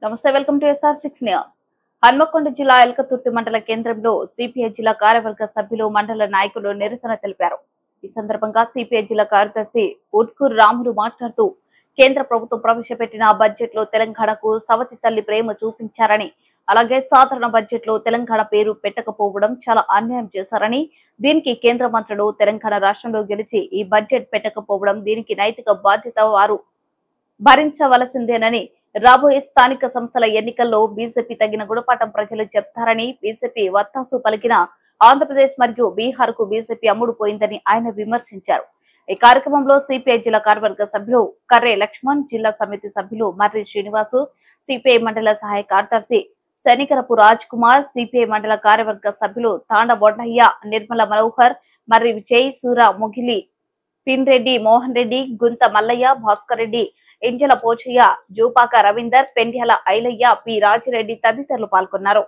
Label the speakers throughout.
Speaker 1: నమస్తే, welcome to SR6 news. Hanamkonda జిల్లా ఎల్కతుర్తి మండల కేంద్రంలో సిపిఐ జిల్లా కార్యవర్గ సభ్యులు మండల నాయకులు నిరసన తెలిపారు. ఈ సందర్భంగా సిపిఐ జిల్లా కార్యదర్శి ఉట్కూరు రాములు మాట్లాడుతూ కేంద్ర ప్రభుత్వం ప్రవేశపెట్టిన బడ్జెట్ లో తెలంగాణకు సవతి తల్లి ప్రేమ చూపించారని, అలాగే సాధారణ బడ్జెట్ లో తెలంగాణ పేరు పెట్టకపోవడం చాలా అన్యాయం చేశారని, దీనికి కేంద్ర మంత్రులు తెలంగాణ రాష్ట్రంలో గెలిచి ఈ బడ్జెట్ పెట్టకపోవడం దీనికి నైతిక బాధ్యత వారు భరించవలసిందేనని, రాబోయే స్థానిక సంస్థల ఎన్నికల్లో బీజేపీ తగిన గుణపాఠం ప్రజలు చెప్తారని, బీజేపీ వత్తాసు పలికిన ఆంధ్రప్రదేశ్ మరియు బీహార్ కు బీజేపీ అమ్ముడుపోయిందని ఆయన విమర్శించారు. ఈ కార్యక్రమంలో సిపిఐ జిల్లా కార్యవర్గ సభ్యులు కర్రే లక్ష్మణ్, జిల్లా సమితి సభ్యులు మర్రి శ్రీనివాసు, సిపిఐ మండల సహాయ కార్యదర్శి శనికరపు రాజ్ కుమార్, సిపిఐ మండల కార్యవర్గ సభ్యులు తాండ బొడ్డయ్య, నిర్మల మనోహర్, మర్రి విజయ్, సూర ముగిలి, పిన్ రెడ్డి, మోహన్ రెడ్డి, గుంత మల్లయ్య, భాస్కర్ రెడ్డి, ఎంజల పోచయ్య, జూపాక రవీందర్, పెండ్యాల ఐలయ్య, పి రాజిరెడ్డి తదితరులు పాల్గొన్నారు.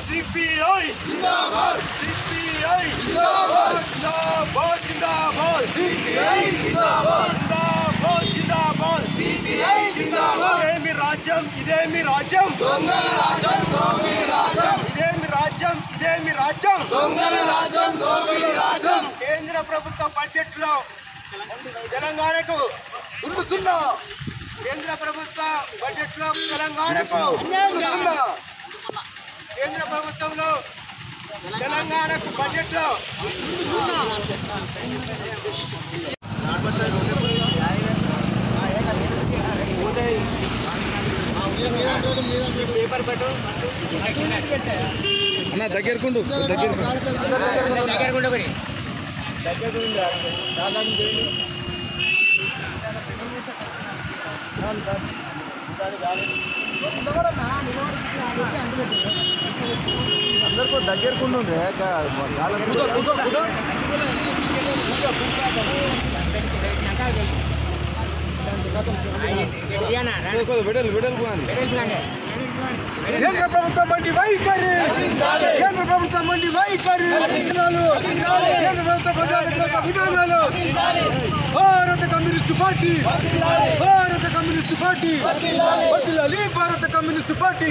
Speaker 2: CPI जिंदाबाद, CPI जिंदाबाद, जिंदाबाद जिंदाबाद, CPI जिंदाबाद, जिंदाबाद जिंदाबाद, CPI जिंदाबाद. इदेमी राज्यम, इदेमी राज्यम, दొంగల రాజ్యం, దోపిడీ రాజ్యం. ఇదేమి రాజ్యం, ఇదేమి రాజ్యం, దొంగల రాజ్యం, దోపిడీ రాజ్యం. కేంద్ర ప్రభుత్వ బడ్జెట్ లో తెలంగాణకు గుర్తున్నా. కేంద్ర ప్రభుత్వ బడ్జెట్ లో తెలంగాణకు గుర్తున్నా. కేంద్ర ప్రభుత్వంలో తెలంగాణకు బడ్జెట్ లో పేపర్ పెట్టు అన్న దగ్గరకుండు అందరికీ దగ్గరకుండు కేంద్ర ప్రభుత్వం మండి వైఖరి, కేంద్ర ప్రభుత్వం మండి వైఖరి, కేంద్ర ప్రభుత్వ ప్రజా వ్యతిరేక విధానాలు. భారత కమ్యూనిస్టు పార్టీ, భారత కమ్యూనిస్టు పార్టీ వర్ధిల్లాలి, భారత కమ్యూనిస్టు పార్టీ.